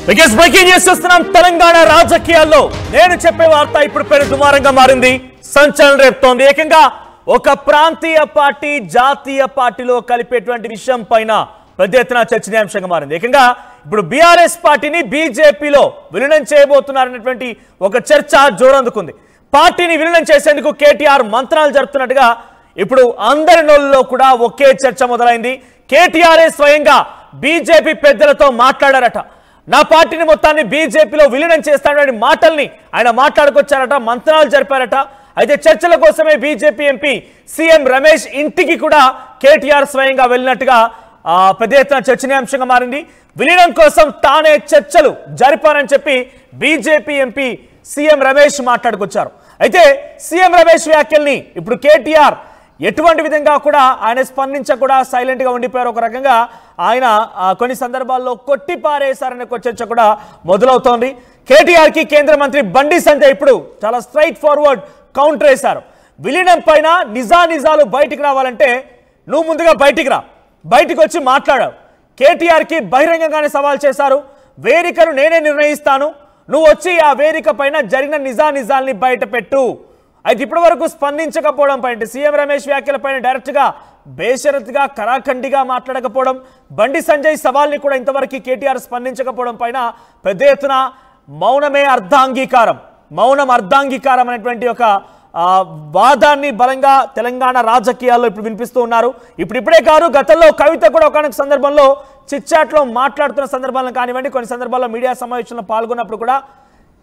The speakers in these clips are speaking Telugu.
బికాస్ బ్రేకింగ్ న్యూస్ చూస్తున్నాం. తెలంగాణ రాజకీయాల్లో నేను చెప్పే వార్త ఇప్పుడు పేరు దుమారంగా మారింది, సంచలనం రేపుతోంది. ఏకంగా ఒక ప్రాంతీయ పార్టీ జాతీయ పార్టీలో కలిపేటువంటి విషయం పైన పెద్ద ఎత్తున చర్చనీయాంశంగా మారింది. ఏకంగా ఇప్పుడు బీఆర్ఎస్ పార్టీని బీజేపీలో విలీనం చేయబోతున్నారనేటువంటి ఒక చర్చ జోరందుకుంది. పార్టీని విలీనం చేసేందుకు కేటీఆర్ మంత్రాలు జరుపుతున్నట్టుగా ఇప్పుడు అందరి నోళ్ళలో కూడా ఒకే చర్చ మొదలైంది. కేటీఆర్ఏ స్వయంగా బీజేపీ పెద్దలతో మాట్లాడారట. నా పార్టీని మొత్తాన్ని బీజేపీలో విలీనం చేస్తానని మాటల్ని ఆయన మాట్లాడుకొచ్చారట, మంత్రాలు జరిపారట. అయితే చర్చల కోసమే బీజేపీ ఎంపీ సీఎం రమేష్ ఇంటికి కూడా కేటీఆర్ స్వయంగా వెళ్ళినట్టుగా పెద్ద ఎత్తున చర్చనీయాంశంగా మారింది. విలీనం కోసం తానే చర్చలు జరిపారని చెప్పి బీజేపీ ఎంపీ సీఎం రమేష్ మాట్లాడుకొచ్చారు. అయితే సీఎం రమేష్ వ్యాఖ్యల్ని ఇప్పుడు కేటీఆర్ ఎటువంటి విధంగా కూడా ఆయన స్పందించకుండా సైలెంట్ గా ఉండిపోయారు. ఒక రకంగా ఆయన కొన్ని సందర్భాల్లో కొట్టిపారేశారనే చర్చ కూడా మొదలవుతోంది. కేటీఆర్ కి కేంద్ర మంత్రి బండి సంజయ్ ఇప్పుడు చాలా స్ట్రైట్ ఫార్వర్డ్ కౌంటర్ వేశారు. విలీనం పైన నిజాలు బయటికి రావాలంటే నువ్వు ముందుగా బయటికి రా, బయటికి వచ్చి మాట్లాడావు. కేటీఆర్ కి బహిరంగంగానే సవాల్ చేశారు. వేదికను నేనే నిర్ణయిస్తాను, నువ్వు వచ్చి ఆ వేదిక పైన జరిగిన నిజాల్ని బయట పెట్టు. అయితే ఇప్పటి వరకు స్పందించకపోవడం పైన సీఎం రమేష్ వ్యాఖ్యలపైన డైరెక్ట్ గా బేషరత్గా కరాఖండిగా మాట్లాడకపోవడం, బండి సంజయ్ సవాల్ని కూడా ఇంతవరకు కేటీఆర్ స్పందించకపోవడం పైన పెద్ద ఎత్తున మౌనం అర్ధాంగీకారం అనేటువంటి ఒక వాదాన్ని బలంగా తెలంగాణ రాజకీయాల్లో ఇప్పుడు వినిపిస్తూ ఉన్నారు. ఇప్పుడిప్పుడే కాదు, గతంలో కవిత కూడా ఒకనొక సందర్భంలో చిట్చాట్లో మాట్లాడుతున్న సందర్భాలను కానివ్వండి, కొన్ని సందర్భాల్లో మీడియా సమావేశంలో పాల్గొన్నప్పుడు కూడా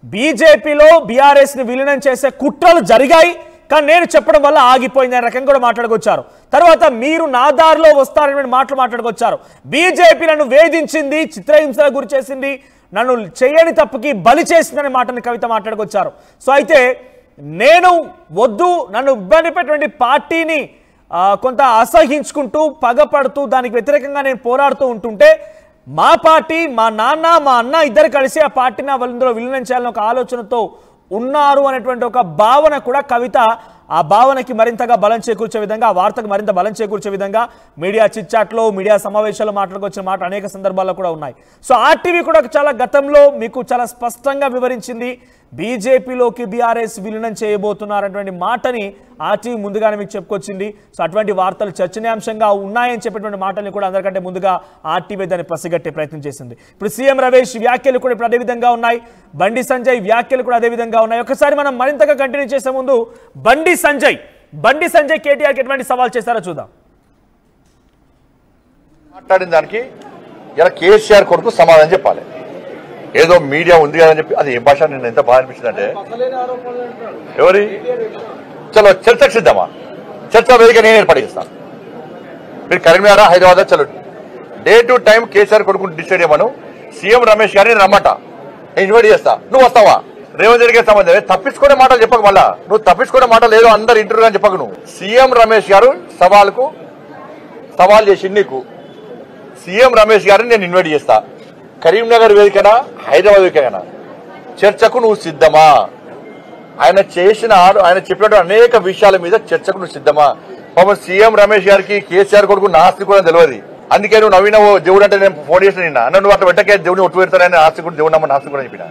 బీజేపీలో బీఆర్ఎస్ ని విలీనం చేసే కుట్రలు జరిగాయి, కానీ నేను చెప్పడం వల్ల ఆగిపోయింది అనే రకంగా కూడా మాట్లాడుకొచ్చారు. తర్వాత మీరు నా దారిలో వస్తారని మాటలు మాట్లాడుకొచ్చారు. బీజేపీ నన్ను వేధించింది, చిత్రహింసలకు గురి చేసింది, నన్ను చేయని తప్పుకి బలి చేసిందనే మాటని కవిత మాట్లాడుకొచ్చారు. సో అయితే నేను వద్దు, నన్ను ఇబ్బంది పెట్టినటువంటి పార్టీని కొంత అసహించుకుంటూ పగపడుతూ దానికి వ్యతిరేకంగా నేను పోరాడుతూ ఉంటుంటే మా పార్టీ, మా నాన్న, మా అన్న ఇద్దరు కలిసి ఆ పార్టీని వాళ్ళందరూ విలీనం చేయాలని ఒక ఆలోచనతో ఉన్నారు అనేటువంటి ఒక భావన కూడా కవిత ఆ భావనకి మరింతగా బలం చేకూర్చే విధంగా, ఆ వార్తకు మరింత బలం చేకూర్చే విధంగా మీడియా చిట్చాట్లో, మీడియా సమావేశాల్లో మాట్లాడుకొచ్చిన మాట అనేక సందర్భాల్లో కూడా ఉన్నాయి. సో ఆర్టీవీ కూడా చాలా గతంలో మీకు చాలా స్పష్టంగా వివరించింది, బీజేపీలోకి బీఆర్ఎస్ విలీనం చేయబోతున్నారనేటువంటి మాటని ఆర్టీవీ ముందుగానే మీకు చెప్పుకొచ్చింది. సో అటువంటి వార్తలు చర్చనీయాంశంగా ఉన్నాయని చెప్పేటువంటి మాటల్ని కూడా అందరికంటే ముందుగా ఆర్టీవీ దాన్ని పసిగట్టే ప్రయత్నం చేసింది. ఇప్పుడు సీఎం రమేష్ వ్యాఖ్యలు కూడా ఇప్పుడు అదే విధంగా ఉన్నాయి, బండి సంజయ్ వ్యాఖ్యలు కూడా అదే విధంగా ఉన్నాయి. ఒకసారి మనం మరింతగా కంటిన్యూ చేసే ముందు బండి సంజయ్ కేటీఆర్కి ఎటువంటి సవాల్ చేశారో చూద్దాం. మాట్లాడిన దానికి ఇలా కేసీఆర్ కొడుకు సమాధానం చెప్పాలి. ఏదో మీడియా ఉంది కదని చెప్పి అది ఏం భాష, నేను ఎంత బాగా అనిపించింది అంటే ఎవరి చలో చర్చకు సిద్ధమా, చర్చ వేదిక నేను ఏర్పాటు చేస్తాను. మీరు కరీంనగర్ హైదరాబాద్ చలో డే టు టైం కేసీఆర్ కొడుకు డిసైడ్ చేయమను. సీఎం రమేష్ గారిని రమ్మట, నేను ఇన్వైట్ చేస్తా, నువ్వు వస్తావా? రేవంత్ రెడ్డికి సంబంధమే, తప్పించుకునే మాటలు చెప్పక, మళ్ళా నువ్వు తప్పించుకునే మాటలు ఏదో అందరు ఇంటర్వ్యూ అని చెప్పక. నువ్వు సీఎం రమేష్ గారు సవాల్ చేసి నీకు సీఎం రమేష్ గారిని నేను ఇన్వైట్ చేస్తా. కరీంనగర్ వేదికనా హైదరాబాద్ వేదికనా చర్చకు నువ్వు సిద్ధమా? ఆయన చెప్పినట్టు అనేక విషయాల మీద చర్చకు నువ్వు సిద్ధమా? పాపం సీఎం రమేష్ గారికి కేసీఆర్ కొడుకు నా ఆస్తి కూడా తెలియదు. అందుకే నువ్వు నవీనవు దేవుడు అంటే నేను ఫోన్ చేసిన నిన్న అన్న, నువ్వు అట్లా పెట్టకే దేవుడిని ఒట్టు పెడతారని ఆస్తి కూడా దేవుడు నమ్మని ఆస్తి కూడా చెప్పిన.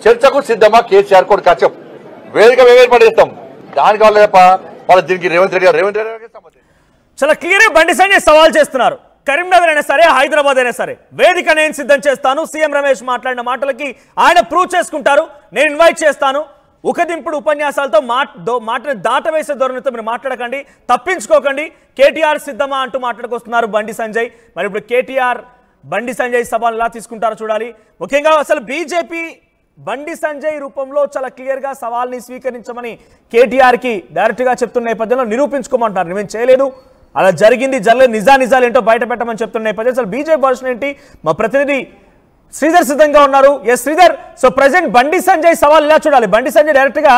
చర్చకు సిద్ధమా కేసీఆర్ కొడుకు? చెప్పు, వేదిక మేము ఏర్పాటు చేస్తాం. దానికి వాళ్ళ వాళ్ళ దీనికి రేవంత్ రెడ్డి చాలా క్లియర్ బండి సంజయ్ సవాల్ చేస్తున్నారు. కరీంనగర్ అయినా సరే, హైదరాబాద్ అయినా సరే వేదిక నేను సిద్ధం చేస్తాను. సీఎం రమేష్ మాట్లాడిన మాటలకి ఆయన ప్రూవ్ చేసుకుంటారు, నేను ఇన్వైట్ చేస్తాను. ఉకదింపుడు ఉపన్యాసాలతో మాటని దాటవేసే ధోరణితో మీరు మాట్లాడకండి, తప్పించుకోకండి. కేటీఆర్ సిద్ధమా అంటూ మాట్లాడుకొస్తున్నారు బండి సంజయ్. మరి ఇప్పుడు కేటీఆర్ బండి సంజయ్ సవాల్ ఎలా తీసుకుంటారో చూడాలి. ముఖ్యంగా అసలు బీజేపీ బండి సంజయ్ రూపంలో చాలా క్లియర్ గా సవాల్ని స్వీకరించమని కేటీఆర్ కి డైరెక్ట్ గా చెప్తున్న నేపథ్యంలో నిరూపించుకోమంటారు. మేము చేయలేదు, అలా జరిగింది, నిజాలు ఏంటో బయట పెట్టమని చెప్తున్న నేపథ్యం. అసలు బీజేపీ వర్షన్ ఏంటి? మా ప్రతినిధి శ్రీధర్ సిద్ధంగా ఉన్నారు. Yes Sridhar, so present Bandi Sanjay సవాల్ ఎలా చూడాలి? బండి సంజయ్ డైరెక్ట్ గా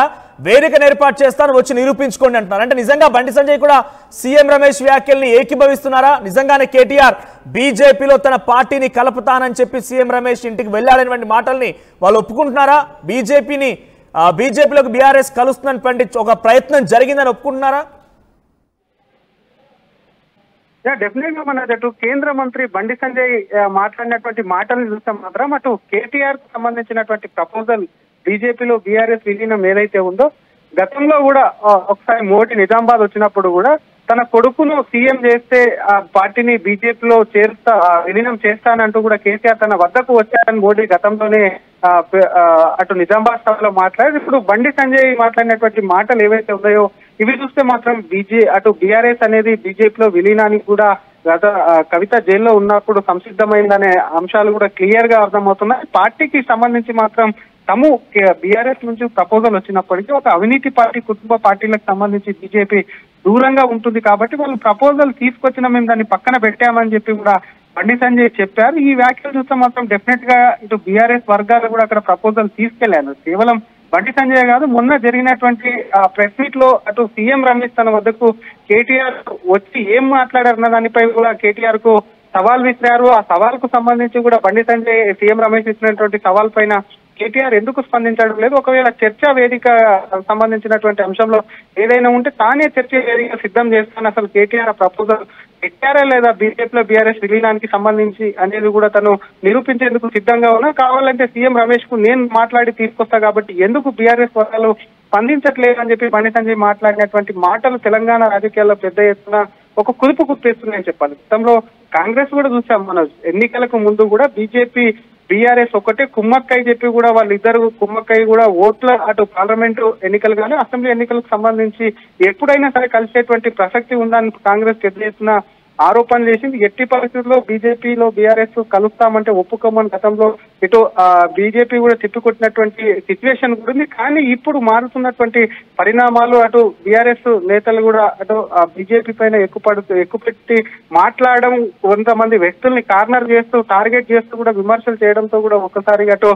వేదికను ఏర్పాటు చేస్తాను, వచ్చి నిరూపించుకోండి అంటున్నారు. అంటే నిజంగా బండి సంజయ్ కూడా సీఎం రమేష్ వ్యాఖ్యల్ని ఏకీభవిస్తున్నారా? నిజంగానే కేటీఆర్ బీజేపీలో తన పార్టీని కలుపుతానని చెప్పి సీఎం రమేష్ ఇంటికి వెళ్ళాలనేటువంటి మాటల్ని వాళ్ళు ఒప్పుకుంటున్నారా? బీజేపీలోకి బీఆర్ఎస్ కలుస్తుందని ఒక ప్రయత్నం జరిగిందని ఒప్పుకుంటున్నారా? డెఫినెట్ గా మన అటు కేంద్ర మంత్రి బండి సంజయ్ మాట్లాడినటువంటి మాటలను చూస్తే మాత్రం అటు కేటీఆర్ కు సంబంధించినటువంటి ప్రపోజల్ బీజేపీలో బీఆర్ఎస్ విలీనం ఏదైతే ఉందో గతంలో కూడా ఒకసారి మోడీ నిజామాబాద్ వచ్చినప్పుడు కూడా తన కొడుకును సీఎం చేస్తే ఆ పార్టీని బీజేపీలో విలీనం చేస్తానంటూ కూడా కేసీఆర్ తన వద్దకు వచ్చారని మోడీ గతంలోనే అటు నిజామాబాద్ సభలో మాట్లాడారు. ఇప్పుడు బండి సంజయ్ మాట్లాడినటువంటి మాటలు ఏవైతే ఉన్నాయో ఇవి చూస్తే మాత్రం అటు బీఆర్ఎస్ అనేది బీజేపీలో విలీనానికి కూడా గత కవిత జైల్లో ఉన్నప్పుడు సంసిద్ధమైందనే అంశాలు కూడా క్లియర్ గా అర్థమవుతున్నాయి. పార్టీకి సంబంధించి మాత్రం తాము బీఆర్ఎస్ నుంచి ప్రపోజల్ వచ్చినప్పటికీ ఒక అవినీతి పార్టీ, కుటుంబ పార్టీలకు సంబంధించి బీజేపీ దూరంగా ఉంటుంది కాబట్టి వాళ్ళు ప్రపోజల్ తీసుకొచ్చిన మేము దాన్ని పక్కన పెట్టామని చెప్పి కూడా బండి సంజయ్ చెప్పారు. ఈ వ్యాఖ్యలు చూస్తే మాత్రం డెఫినెట్ గా ఇటు బీఆర్ఎస్ వర్గాలు కూడా అక్కడ ప్రపోజల్ తీసుకెళ్లారు. కేవలం బండి సంజయ్ కాదు, మొన్న జరిగినటువంటి ప్రెస్ మీట్ లో అటు సీఎం రమేష్ తన వద్దకు కేటీఆర్ వచ్చి ఏం మాట్లాడారన్న దానిపై కూడా కేటీఆర్ కు సవాల్ విసిరారు. ఆ సవాల్ కు సంబంధించి కూడా బండి సంజయ్ సీఎం రమేష్ ఇచ్చినటువంటి సవాల్ పైన కేటీఆర్ ఎందుకు స్పందించడం లేదు, ఒకవేళ చర్చా వేదిక సంబంధించినటువంటి అంశంలో ఏదైనా ఉంటే తానే చర్చా వేదిక సిద్ధం చేస్తాను, అసలు కేటీఆర్ ప్రపోజల్ పెట్టారా లేదా బీజేపీలో బీఆర్ఎస్ విలీనానికి సంబంధించి అనేది కూడా తను నిరూపించేందుకు సిద్ధంగా ఉన్నా. కావాలంటే సీఎం రమేష్ కు నేను మాట్లాడి తీసుకొస్తా కాబట్టి ఎందుకు బీఆర్ఎస్ వర్గాలు స్పందించట్లేదు అని చెప్పి బండి సంజయ్ మాట్లాడినటువంటి మాటలు తెలంగాణ రాజకీయాల్లో పెద్ద ఎత్తున ఒక కుదుపు కుప్పేస్తున్నాయని చెప్పాలి. గతంలో కాంగ్రెస్ కూడా చూసాం, మన ఎన్నికలకు ముందు కూడా బీజేపీ బీఆర్ఎస్ ఒకటే కుమ్మక్కై చెప్పి కూడా వాళ్ళిద్దరు కుమ్మక్కై కూడా ఓట్ల అటు పార్లమెంటు ఎన్నికలు కానీ అసెంబ్లీ ఎన్నికలకు సంబంధించి ఎప్పుడైనా సరే కలిసేటువంటి ప్రసక్తి ఉందని కాంగ్రెస్ పెద్ద ఎత్తున ఆరోపణలు చేసింది. ఎట్టి పరిస్థితుల్లో బీజేపీలో బీఆర్ఎస్ కలుస్తామంటే ఒప్పుకోమని గతంలో ఇటు బీజేపీ కూడా తిప్పికొట్టినటువంటి సిచ్యువేషన్ కూడా ఉంది. కానీ ఇప్పుడు మారుతున్నటువంటి పరిణామాలు అటు బీఆర్ఎస్ నేతలు కూడా అటు బీజేపీ పైన ఎక్కుపెట్టి మాట్లాడడం, కొంతమంది వ్యక్తుల్ని కార్నర్ చేస్తూ టార్గెట్ చేస్తూ కూడా విమర్శలు చేయడంతో కూడా ఒక్కసారి అటు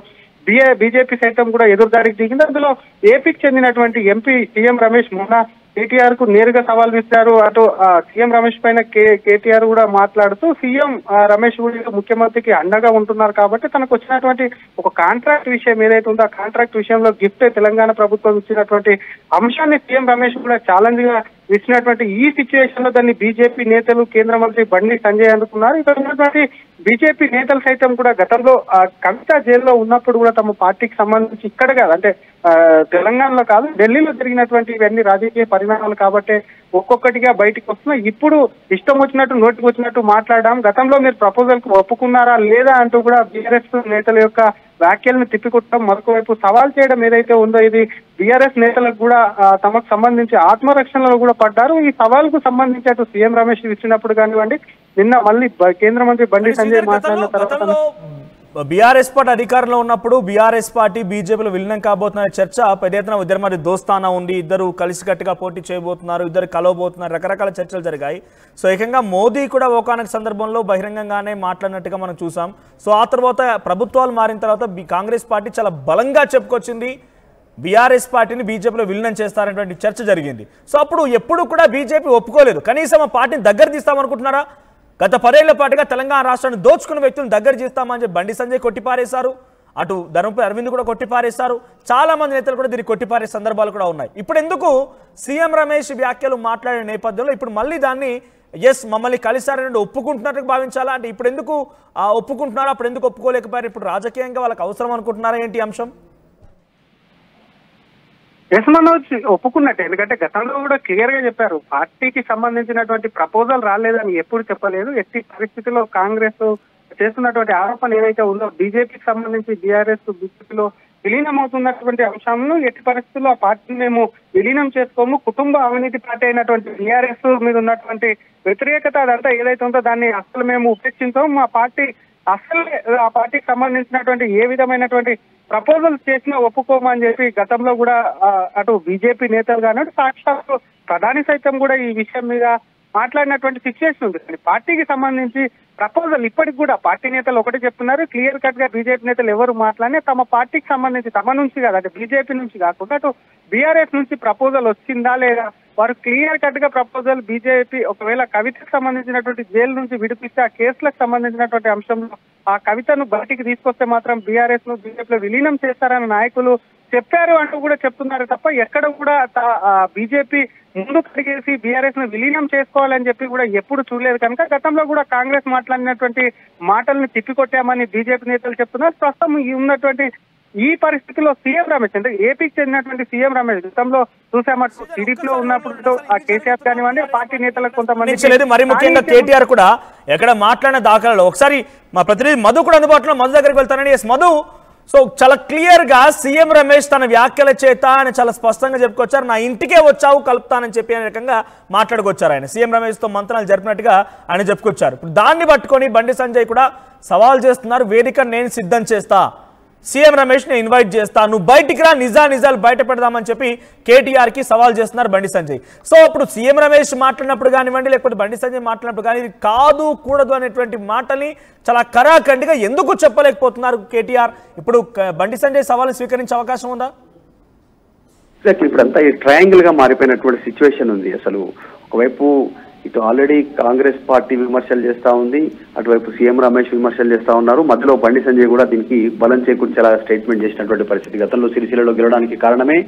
బీజేపీ సైతం కూడా ఎదురుదాడికి దిగింది. అందులో ఏపీకి చెందినటువంటి ఎంపీ సీఎం రమేష్ మొన్న కేటీఆర్ కు నేరుగా సవాల్ విసిరారు. అటు సీఎం రమేష్ పైన కేటీఆర్ కూడా మాట్లాడుతూ సీఎం రమేష్ కూడా ముఖ్యమంత్రికి అండగా ఉంటున్నారు కాబట్టి తనకు వచ్చినటువంటి ఒక కాంట్రాక్ట్ విషయం ఏదైతే ఉందో ఆ కాంట్రాక్ట్ విషయంలో గిఫ్ట్ తెలంగాణ ప్రభుత్వం ఇచ్చినటువంటి అంశాన్ని సీఎం రమేష్ కూడా ఛాలెంజ్ గా ఇచ్చినటువంటి ఈ సిచ్యువేషన్ లో దాన్ని బీజేపీ నేతలు, కేంద్ర మంత్రి బండి సంజయ్ అందుకున్నారు. ఇక్కడ ఉన్నటువంటి బీజేపీ నేతలు సైతం కూడా గతంలో కవిత జైల్లో ఉన్నప్పుడు కూడా తమ పార్టీకి సంబంధించి ఇక్కడ కాదు, అంటే తెలంగాణలో కాదు ఢిల్లీలో జరిగినటువంటి ఇవన్నీ రాజకీయ పరిణామాలు కాబట్టి ఒక్కొక్కటిగా బయటకు వస్తున్నాయి. ఇప్పుడు ఇష్టం వచ్చినట్టు నోటికి వచ్చినట్టు మాట్లాడడం, గతంలో మీరు ప్రపోజల్ కు ఒప్పుకున్నారా లేదా అంటూ కూడా బీఆర్ఎస్ నేతల యొక్క వ్యాఖ్యలను తిప్పికొట్టడం, మరొక వైపు సవాల్ చేయడం ఏదైతే ఉందో ఇది బీఆర్ఎస్ నేతలకు కూడా తమకు సంబంధించి ఆత్మరక్షణలో కూడా పడ్డారు. ఈ సవాల్ కు సంబంధించి అటు సీఎం రమేష్ ఇచ్చినప్పుడు కానివ్వండి, నిన్న మళ్ళీ కేంద్ర మంత్రి బండి సంజయ్ మాట్లాడిన తర్వాత బీఆర్ఎస్ పార్టీ అధికారంలో ఉన్నప్పుడు బీఆర్ఎస్ పార్టీ బీజేపీలో విలీనం కాబోతున్న చర్చ పెద్ద ఎత్తున ఇద్దరి మధ్య దోస్తానా ఉంది, ఇద్దరు కలిసికట్టుగా పోటీ చేయబోతున్నారు, ఇద్దరు కలవబోతున్నారు, రకరకాల చర్చలు జరిగాయి. సో ఏకంగా మోదీ కూడా ఒకనొక సందర్భంలో బహిరంగంగానే మాట్లాడినట్టుగా మనం చూసాం. సో ఆ తర్వాత ప్రభుత్వాలు మారిన తర్వాత కాంగ్రెస్ పార్టీ చాలా బలంగా చెప్పుకొచ్చింది బీఆర్ఎస్ పార్టీని బీజేపీలో విలీనం చేస్తారనేటువంటి చర్చ జరిగింది. సో అప్పుడు ఎప్పుడు కూడా బీజేపీ ఒప్పుకోలేదు. కనీసం ఆ పార్టీని దగ్గర తీస్తామనుకుంటున్నారా? గత 10 ఏళ్ల పాటుగా తెలంగాణ రాష్ట్రాన్ని దోచుకున్న వ్యక్తులను దగ్గర చేస్తామని చెప్పి బండి సంజయ్ కొట్టిపారేశారు. అటు ధర్మపురి అరవింద్ కూడా కొట్టిపారేశారు. చాలా మంది నేతలు కూడా దీన్ని కొట్టిపారే సందర్భాలు కూడా ఉన్నాయి. ఇప్పుడు ఎందుకు సీఎం రమేష్ వ్యాఖ్యలు మాట్లాడే నేపథ్యంలో ఇప్పుడు మళ్ళీ దాన్ని మమ్మల్ని కలిసారని ఒప్పుకుంటున్నట్టు భావించాలా? అంటే ఇప్పుడు ఎందుకు ఒప్పుకుంటున్నారా, అప్పుడు ఎందుకు ఒప్పుకోలేకపోయారు? ఇప్పుడు రాజకీయంగా వాళ్ళకి అవసరం అనుకుంటున్నారా ఏంటి అంశం? మనోజ్ ఒప్పుకున్నట్టే, ఎందుకంటే గతంలో కూడా క్లియర్ గా చెప్పారు పార్టీకి సంబంధించినటువంటి ప్రపోజల్ రాలేదని ఎప్పుడు చెప్పలేదు. ఎట్టి పరిస్థితుల్లో కాంగ్రెస్ చేస్తున్నటువంటి ఆరోపణ ఏదైతే ఉందో బీజేపీకి సంబంధించి బీఆర్ఎస్ బీజేపీలో విలీనం అవుతున్నటువంటి అంశాలను ఎట్టి పరిస్థితుల్లో ఆ పార్టీని మేము విలీనం చేసుకోము, కుటుంబ అవినీతి పార్టీ అయినటువంటి బీఆర్ఎస్ మీద ఉన్నటువంటి వ్యతిరేకత అదంతా ఏదైతే ఉందో దాన్ని అసలు మేము ఉపేక్షించాము. మా పార్టీ అసలు ఆ పార్టీకి సంబంధించినటువంటి ఏ విధమైనటువంటి ప్రపోజల్ చేసినా ఒప్పుకోమని చెప్పి గతంలో కూడా అటు బీజేపీ నేతలు కానీ సాక్షాత్ ప్రధాని సైతం కూడా ఈ విషయం మీద మాట్లాడినటువంటి సిచ్యువేషన్ ఉంది. కానీ పార్టీకి సంబంధించి ప్రపోజల్ ఇప్పటికి కూడా పార్టీ నేతలు ఒకటి చెప్తున్నారు, క్లియర్ కట్ గా బీజేపీ నేతలు ఎవరు మాట్లాడినా తమ పార్టీకి సంబంధించి తమ నుంచి కాదు, అంటే బీజేపీ నుంచి కాకుండా అటు బీఆర్ఎస్ నుంచి ప్రపోజల్ వచ్చిందా లేదా, వారు క్లియర్ కట్ గా ప్రపోజల్ బీజేపీ ఒకవేళ కవితకు సంబంధించినటువంటి జైలు నుంచి విడిపిస్తే ఆ కేసులకు సంబంధించినటువంటి అంశంలో ఆ కవితను బయటికి తీసుకొస్తే మాత్రం బీఆర్ఎస్ ను బీజేపీలో విలీనం చేస్తారన్న నాయకులు చెప్పారు అంటూ కూడా చెప్తున్నారు తప్ప ఎక్కడ కూడా బీజేపీ ముందుకు అడిగేసి బీఆర్ఎస్ ను విలీనం చేసుకోవాలని చెప్పి కూడా ఎప్పుడు చూడలేదు కనుక గతంలో కూడా కాంగ్రెస్ మాట్లాడినటువంటి మాటలను తిప్పికొట్టామని బీజేపీ నేతలు చెప్తున్నారు. ప్రస్తుతం ఉన్నటువంటి ఈ పరిస్థితిలో సీఎం రమేష్ అంటే ఏపీకి చెందినటువంటి సీఎం రమేష్ గతంలో చూసామట్టు టీడీపీలో ఉన్నప్పుడు ఆ కేసీఆర్ కానివ్వండి ఆ పార్టీ నేతలకు కొంతమంది మరి ముఖ్యంగా కేటీఆర్ కూడా ఎక్కడ మాట్లాడిన దాఖలాలు ఒకసారి మా ప్రతినిధి మధు కూడా అందుబాటులో మధు దగ్గరికి వెళ్తానని మధు సో చాలా క్లియర్ గా సీఎం రమేష్ తన వ్యాఖ్యల చేత అని చాలా స్పష్టంగా చెప్పుకొచ్చారు. నా ఇంటికే వచ్చావు కలుపుతానని చెప్పి అనే రకంగా మాట్లాడుకొచ్చారు. ఆయన సీఎం రమేష్ తో మంత్రాలు జరిపినట్టుగా ఆయన చెప్పుకొచ్చారు. ఇప్పుడు దాన్ని పట్టుకొని బండి సంజయ్ కూడా సవాల్ చేస్తున్నారు. వేదిక నేను సిద్ధం చేస్తా, సీఎం రమేష్ ని ఇన్వైట్ చేస్తా, నువ్వు బయటికి రా, నిజాలు బయట పెడదామని చెప్పి కేటీఆర్ కి సవాల్ చేస్తున్నారు బండి సంజయ్. సో ఇప్పుడు సీఎం రమేష్ మాట్లాడినప్పుడు కానివ్వండి లేకపోతే బండి సంజయ్ మాట్లాడినప్పుడు కానీ ఇది కాదు కూడదు అనేటువంటి మాటల్ని చాలా కరాఖండిగా ఎందుకు చెప్పలేకపోతున్నారు కేటీఆర్? ఇప్పుడు బండి సంజయ్ సవాల్ని స్వీకరించే అవకాశం ఉందా? ఇప్పుడంతా ఈ ట్రయాంగిల్ గా మారిపోయినటువంటి సిచ్యువేషన్ ఉంది. అసలు ఒకవైపు ఇటు ఆల్రెడీ కాంగ్రెస్ పార్టీ విమర్శలు చేస్తా ఉంది, అటువైపు సీఎం రమేష్ విమర్శలు చేస్తా ఉన్నారు. మధ్యలో బండి సంజయ్ కూడా దీనికి బలం చేకూర్చేలా స్టేట్మెంట్ చేసినటువంటి పరిస్థితి. గతంలో సిరిసిల్లలో గెలవడానికి కారణమే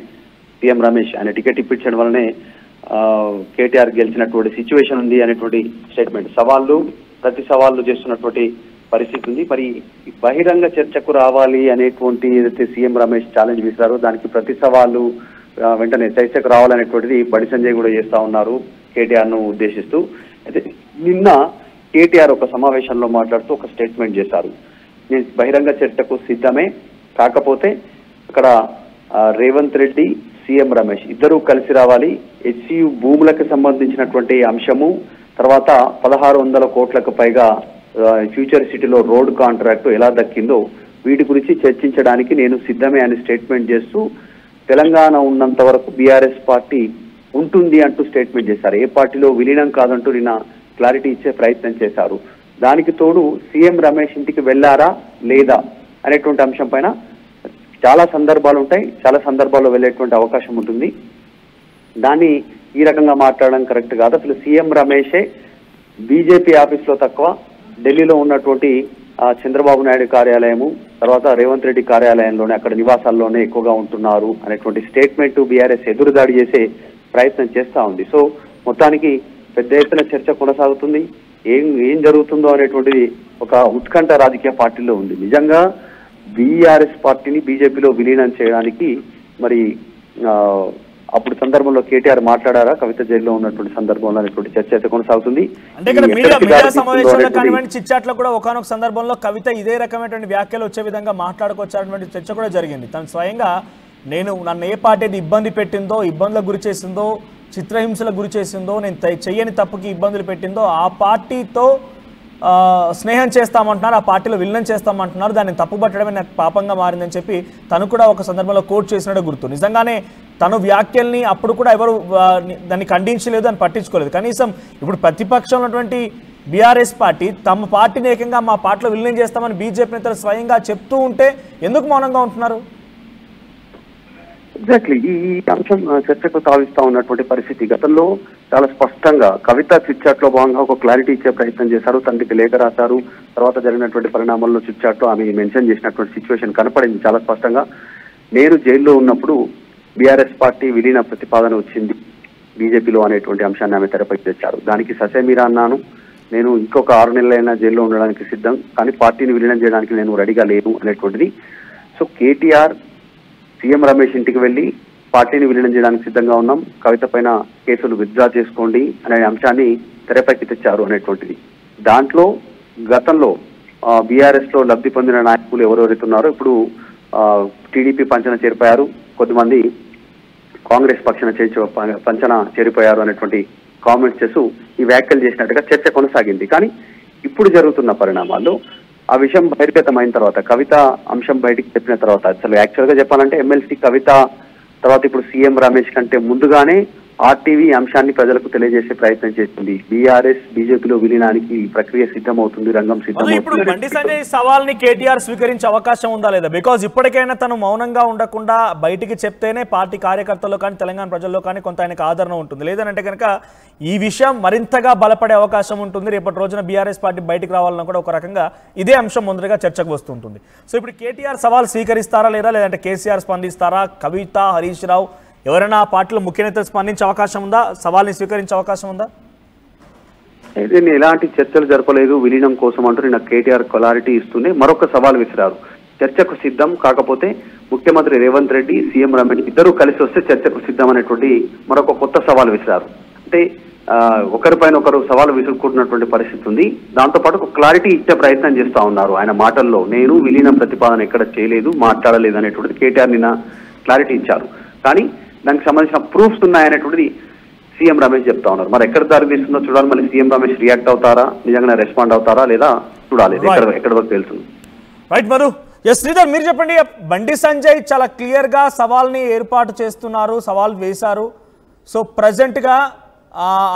సీఎం రమేష్, ఆయన టికెట్ ఇప్పించడం వల్లనే కేటీఆర్ గెలిచినటువంటి సిచ్యువేషన్ ఉంది అనేటువంటి స్టేట్మెంట్. ప్రతి సవాళ్ళు చేస్తున్నటువంటి పరిస్థితి ఉంది. మరి బహిరంగ చర్చకు రావాలి అనేటువంటి ఏదైతే సీఎం రమేష్ ఛాలెంజ్ విసిరారో దానికి ప్రతి సవాళ్ళు వెంటనే చర్చకు రావాలనేటువంటిది బండి సంజయ్ కూడా చేస్తా ఉన్నారు కేటీఆర్ ను ఉద్దేశిస్తూ. అయితే నిన్న కేటీఆర్ ఒక సమావేశంలో మాట్లాడుతూ ఒక స్టేట్మెంట్ చేశారు. నేను బహిరంగ చర్చకు సిద్ధమే, కాకపోతే అక్కడ రేవంత్ రెడ్డి సీఎం రమేష్ ఇద్దరూ కలిసి రావాలి. హెచ్సియు భూములకు సంబంధించినటువంటి అంశము, తర్వాత 1600 కోట్లకు పైగా ఫ్యూచర్ సిటీలో రోడ్ కాంట్రాక్ట్ ఎలా దక్కిందో వీటి గురించి చర్చించడానికి నేను సిద్ధమే అని స్టేట్మెంట్ చేస్తూ తెలంగాణ ఉన్నంత వరకు బీఆర్ఎస్ పార్టీ ఉంటుంది అంటూ స్టేట్మెంట్ చేశారు. ఏ పార్టీలో విలీనం కాదంటూ నిన్న క్లారిటీ ఇచ్చే ప్రయత్నం చేశారు. దానికి తోడు సీఎం రమేష్ ఇంటికి వెళ్ళారా లేదా అనేటువంటి అంశం పైన చాలా సందర్భాలు ఉంటాయి, చాలా సందర్భాల్లో వెళ్ళేటువంటి అవకాశం ఉంటుంది. దాన్ని ఈ రకంగా మాట్లాడడం కరెక్ట్ కాదు. అసలు సీఎం రమేషే బీజేపీ ఆఫీస్లో తక్కువ, ఢిల్లీలో ఉన్నటువంటి చంద్రబాబు నాయుడు కార్యాలయము, తర్వాత రేవంత్ రెడ్డి కార్యాలయంలోనే అక్కడ నివాసాల్లోనే ఎక్కువగా ఉంటున్నారు అనేటువంటి స్టేట్మెంట్ బీఆర్ఎస్ ఎదురుదాడి చేసే ప్రయత్నం చేస్తా ఉంది. సో మొత్తానికి పెద్ద ఎత్తున చర్చ కొనసాగుతుంది. ఏం జరుగుతుందో అనేటువంటిది ఒక ఉత్కంఠ రాజకీయ పార్టీలో ఉంది. నిజంగా బీఆర్ఎస్ పార్టీని బీజేపీలో విలీనం చేయడానికి మరి అప్పుడు సందర్భంలో కేటీఆర్ మాట్లాడారా కవిత జైల్లో ఉన్నటువంటి సందర్భంలో అనేటువంటి చర్చ అయితే కొనసాగుతుంది. అంటే ఇక్కడ మీడియా సమావేశంలో కానివ్వండి చిట్చాట్లో కూడా ఒకనొక సందర్భంలో కవిత ఇదే రకమైనటువంటి వ్యాఖ్యలు వచ్చే విధంగా మాట్లాడుకొచ్చేటువంటి చర్చ కూడా జరిగింది. తను స్వయంగా నన్ను ఏ పార్టీ అయితే ఇబ్బంది పెట్టిందో, ఇబ్బందులకు గురి చేసిందో, చిత్రహింసలకు గురి చేసిందో, నేను చెయ్యని తప్పుకి ఇబ్బందులు పెట్టిందో ఆ పార్టీతో స్నేహం చేస్తామంటున్నారు, ఆ పార్టీలో విలీనం చేస్తామంటున్నారు, దాన్ని తప్పుపట్టడమే నాకు పాపంగా మారిందని చెప్పి తను కూడా ఒక సందర్భంలో కోట్ చేసినట్టు గుర్తు. నిజంగానే తను వ్యాఖ్యల్ని అప్పుడు కూడా ఎవరు దాన్ని ఖండించలేదు, అని పట్టించుకోలేదు. కనీసం ఇప్పుడు ప్రతిపక్షంలో ఉన్నటువంటి బీఆర్ఎస్ పార్టీ తమ పార్టీని ఏకంగా మా పార్టీలో విలీనం చేస్తామని బీజేపీ నేతలు స్వయంగా చెప్తూ ఉంటే ఎందుకు మౌనంగా ఉంటున్నారు? ఎగ్జాక్ట్లీ ఈ అంశం చర్చకు తావిస్తా ఉన్నటువంటి పరిస్థితి. గతంలో చాలా స్పష్టంగా కవిత చిట్చాట్ లో భాగంగా ఒక క్లారిటీ ఇచ్చే ప్రయత్నం చేశారు, తండ్రికి లేఖ రాశారు. తర్వాత జరిగినటువంటి పరిణామాల్లో చిట్చాట్ లో ఆమె మెన్షన్ చేసినటువంటి సిచ్యువేషన్ కనపడింది చాలా స్పష్టంగా. నేను జైల్లో ఉన్నప్పుడు బీఆర్ఎస్ పార్టీ విలీన ప్రతిపాదన వచ్చింది బీజేపీలో అనేటువంటి అంశాన్ని ఆమె తెరపైకి తెచ్చారు. దానికి ససేమిరా అన్నాను, నేను ఇంకొక 6 నెలలైనా జైల్లో ఉండడానికి సిద్ధం, కానీ పార్టీని విలీనం చేయడానికి నేను రెడీగా లేను అనేటువంటిది. సో కేటీఆర్ సీఎం రమేష్ ఇంటికి వెళ్ళి పార్టీని విలీనం చేయడానికి సిద్ధంగా ఉన్నాం, కవిత పైన కేసులు విత్డ్రా చేసుకోండి అనే అంశాన్ని తెరపైకి తెచ్చారు అనేటువంటిది. దాంట్లో గతంలో బీఆర్ఎస్ లో లబ్ధి పొందిన నాయకులు ఎవరెవరైతే ఉన్నారో ఇప్పుడు టీడీపీ పంచన చేరిపోయారు, కొద్దిమంది కాంగ్రెస్ పంచన చేరిపోయారు అనేటువంటి కామెంట్స్ చేస్తూ ఈ వ్యాఖ్యలు చేసినట్టుగా చర్చ కొనసాగింది. కానీ ఇప్పుడు జరుగుతున్న పరిణామాల్లో ఆ విషయం బహిర్గతమైన తర్వాత, కవిత అంశం బయటికి చెప్పిన తర్వాత, అసలు యాక్చువల్ గా చెప్పాలంటే ఎమ్మెల్సీ కవిత తర్వాత ఇప్పుడు సీఎం రమేష్ కంటే ముందుగానే ఆర్టీవీ అంశాన్ని ప్రజలకు తెలియజేసే ప్రయత్నం చేస్తుంది. బీఆర్ఎస్ బీజేపీలో విలీనానికి ప్రక్రియ సిద్ధమవుతుంది, రంగం ఇప్పుడు సిద్ధమవుతుంది. బండి సంజయ్ సవాల్ని కేటీఆర్ స్వీకరించే అవకాశం ఉందా లేదా? బికాజ్ ఇప్పటికైనా తను మౌనంగా ఉండకుండా బయటికి చెప్తేనే పార్టీ కార్యకర్తల్లో కానీ తెలంగాణ ప్రజల్లో కానీ కొంత ఆయనకు ఆదరణ ఉంటుంది. లేదంటే కనుక ఈ విషయం మరింతగా బలపడే అవకాశం ఉంటుంది. రేపటి రోజున బీఆర్ఎస్ పార్టీ బయటికి రావాలన్నా కూడా ఒక రకంగా ఇదే అంశం మొదటిగా చర్చకు వస్తుంటుంది. సో ఇప్పుడు కేటీఆర్ సవాల్ స్వీకరిస్తారా లేదా, లేదంటే కేసీఆర్ స్పందిస్తారా, కవిత, హరీష్ రావు ఎవరైనా ఆ పార్టీలో ముఖ్య నేతలు స్పందించే అవకాశం ఉందా, సవాల్ని స్వీకరించే అవకాశం ఉందా? అయితే ఎలాంటి చర్చలు జరపలేదు విలీనం కోసం అంటూ నిన్న కేటీఆర్ క్లారిటీ ఇస్తూనే మరొక సవాల్ విసిరారు. చర్చకు సిద్ధం, కాకపోతే ముఖ్యమంత్రి రేవంత్ రెడ్డి, సీఎం రమేష్ ఇద్దరు కలిసి వస్తే చర్చకు సిద్ధం అనేటువంటి మరొక కొత్త సవాల్ విసిరారు. అంటే ఒకరిపైన ఒకరు సవాలు విసురుకుంటున్నటువంటి పరిస్థితి ఉంది. దాంతోపాటు ఒక క్లారిటీ ఇచ్చే ప్రయత్నం చేస్తా ఉన్నారు. ఆయన మాటల్లో నేను విలీనం ప్రతిపాదన ఎక్కడ చేయలేదు, మాట్లాడలేదు అనేటువంటిది కేటీఆర్ నిన్న క్లారిటీ ఇచ్చారు. కానీ దానికి సంబంధించిన ప్రూఫ్స్ ఉన్నాయనేటువంటిది సీఎం రమేష్ చెప్తా ఉన్నారు. మరి ఎక్కడ దారి తీస్తుందో చూడాలి. మళ్ళీ సీఎం రమేష్ రియాక్ట్ అవుతారా, నిజంగానే రెస్పాండ్ అవుతారా లేదా చూడాలి. ఎక్కడ వరకు తెలుస్తుంది. రైట్ మధు. ఎస్ శ్రీధర్, మీరు చెప్పండి. బండి సంజయ్ చాలా క్లియర్ గా సవాల్ని ఏర్పాటు చేస్తున్నారు, సవాల్ వేశారు. సో ప్రజెంట్ గా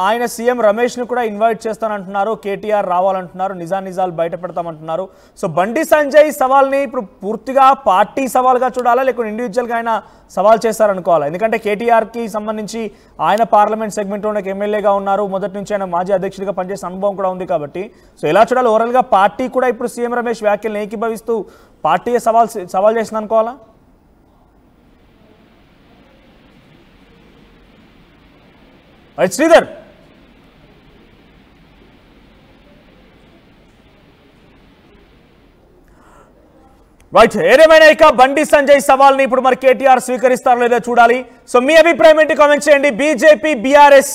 ఆయన సీఎం రమేష్ ని కూడా ఇన్వైట్ చేస్తానంటున్నారు, కేటీఆర్ రావాలంటున్నారు, నిజాలు బయట పెడతామంటున్నారు. సో బండి సంజయ్ సవాల్ని ఇప్పుడు పూర్తిగా పార్టీ సవాల్గా చూడాలా, లేకుంటే ఇండివిజువల్గా ఆయన సవాల్ చేస్తారనుకోవాలా? ఎందుకంటే కేటీఆర్కి సంబంధించి ఆయన పార్లమెంట్ సెగ్మెంట్లో ఎమ్మెల్యేగా ఉన్నారు, మొదటి నుంచి ఆయన మాజీ అధ్యక్షుడిగా పనిచేసిన అనుభవం కూడా ఉంది కాబట్టి సో ఎలా చూడాలి? ఓవరాల్గా పార్టీ కూడా ఇప్పుడు సీఎం రమేష్ వ్యాఖ్యలను ఏకీభవిస్తూ పార్టీ సవాల్ చేసింది అనుకోవాలా? రైట్ శ్రీధర్. రైట్, ఏదేమైనా ఇక బండి సంజయ్ సవాల్ని ఇప్పుడు మరి కేటీఆర్ స్వీకరిస్తారో లేదో చూడాలి. సో మీ అభిప్రాయం ఏంటి కామెంట్ చేయండి. బీజేపీ బీఆర్ఎస్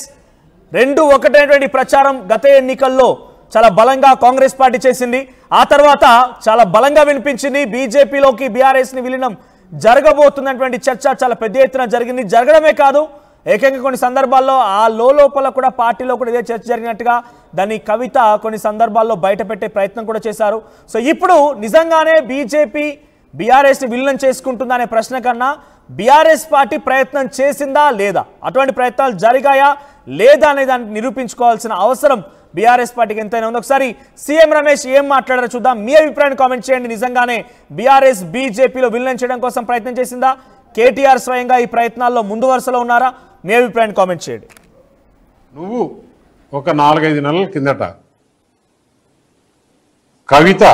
రెండు ఒకటైనటువంటి ప్రచారం గత ఎన్నికల్లో చాలా బలంగా కాంగ్రెస్ పార్టీ చేసింది. ఆ తర్వాత చాలా బలంగా వినిపించింది. బీజేపీలోకి బీఆర్ఎస్ ని విలీనం జరగబోతున్నటువంటి చర్చ చాలా పెద్ద ఎత్తున జరిగింది. జరగడమే కాదు, ఏకంగా కొన్ని సందర్భాల్లో ఆ లోపల కూడా పార్టీలో కూడా ఇదే చర్చ జరిగినట్టుగా దాన్ని కవిత కొన్ని సందర్భాల్లో బయట పెట్టే ప్రయత్నం కూడా చేశారు. సో ఇప్పుడు నిజంగానే బీజేపీ బీఆర్ఎస్ విలీనం చేసుకుంటుందా అనే ప్రశ్న కన్నా బీఆర్ఎస్ పార్టీ ప్రయత్నం చేసిందా లేదా, అటువంటి ప్రయత్నాలు జరిగాయా లేదా అనే దాన్ని నిరూపించుకోవాల్సిన అవసరం బీఆర్ఎస్ పార్టీకి ఎంతైనా ఉంది. ఒకసారి సీఎం రమేష్ ఏం మాట్లాడారో చూద్దాం. మీ అభిప్రాయాన్ని కామెంట్ చేయండి. నిజంగానే బీఆర్ఎస్ బీజేపీలో విలీనం చేయడం కోసం ప్రయత్నం చేసిందా, కేటీఆర్ స్వయంగా ఈ ప్రయత్నాల్లో ముందు వరుసలో ఉన్నారా? మీ అభిప్రాయాన్ని కామెంట్ చేయండి. నువ్వు ఒక 4-5 నెలల కిందట కవిత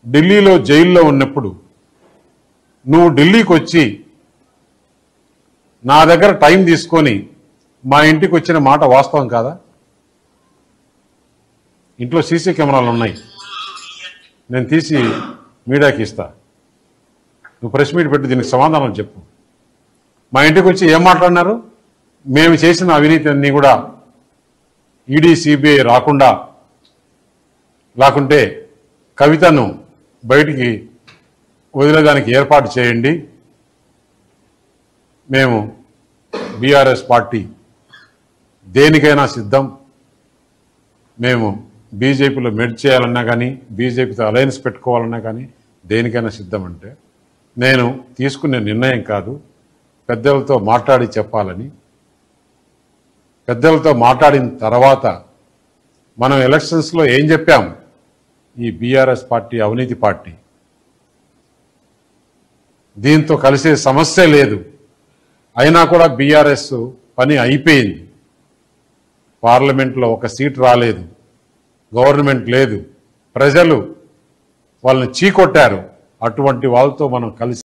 ఢిల్లీలో జైల్లో ఉన్నప్పుడు నువ్వు ఢిల్లీకి వచ్చి నా దగ్గర టైం తీసుకొని మా ఇంటికి వచ్చిన మాట వాస్తవం కాదా? ఇంట్లో సీసీ కెమెరాలు ఉన్నాయి, నేను తీసి మీడియాకి ఇస్తా, నువ్వు ప్రెస్ మీట్ పెట్టి దీనికి సమాధానం చెప్పు. మా ఇంటికి వచ్చి ఏం మాట్లాడినారు? మేము చేసిన అవినీతి అన్నీ కూడా ఈడీ సిబిఐ లేకుంటే కవితను బయటికి వదిలేదానికి ఏర్పాటు చేయండి. మేము బీఆర్ఎస్ పార్టీ దేనికైనా సిద్ధం, మేము బీజేపీలో మెర్జ్ చేయాలన్నా కానీ బీజేపీతో అలయన్స్ పెట్టుకోవాలన్నా కానీ దేనికైనా సిద్ధం. అంటే నేను తీసుకునే నిర్ణయం కాదు, పెద్దలతో మాట్లాడి చెప్పాలని. పెద్దలతో మాట్లాడిన తర్వాత మనం ఎలక్షన్స్లో ఏం చెప్పాం? ఈ బీఆర్ఎస్ పార్టీ అవినీతి పార్టీ, దీంతో కలిసే సమస్య లేదు. అయినా కూడా బీఆర్ఎస్ పని అయిపోయింది. పార్లమెంట్లో ఒక సీట్ రాలేదు, గవర్నమెంట్ లేదు, ప్రజలు వాళ్ళని చీకొట్టారు. అటువంటి వాళ్ళతో మనం కలిసి